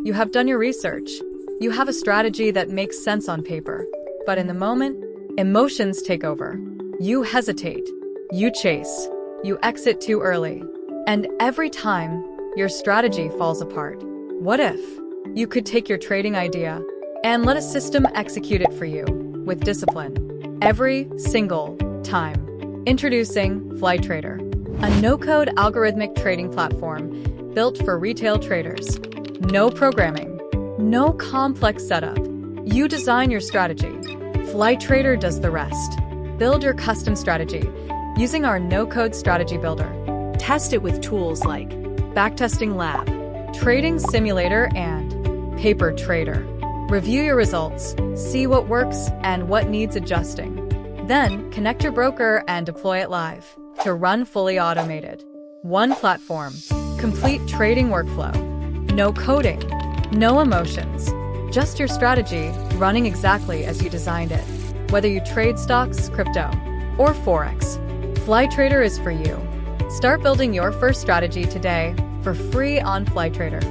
You have done your research. You have a strategy that makes sense on paper. But in the moment, emotions take over. You hesitate. You chase. You exit too early. And every time, your strategy falls apart. What if you could take your trading idea and let a system execute it for you with discipline every single time? Introducing FlyTradr, a no-code algorithmic trading platform built for retail traders. No programming, no complex setup. You design your strategy. FlyTradr does the rest. Build your custom strategy using our no-code strategy builder. Test it with tools like Backtesting Lab, Trading Simulator, and FlyTradr. Review your results, see what works and what needs adjusting. Then connect your broker and deploy it live to run fully automated. One platform, complete trading workflow. No coding, no emotions, just your strategy running exactly as you designed it. Whether you trade stocks, crypto, or Forex, FlyTradr is for you. Start building your first strategy today for free on FlyTradr.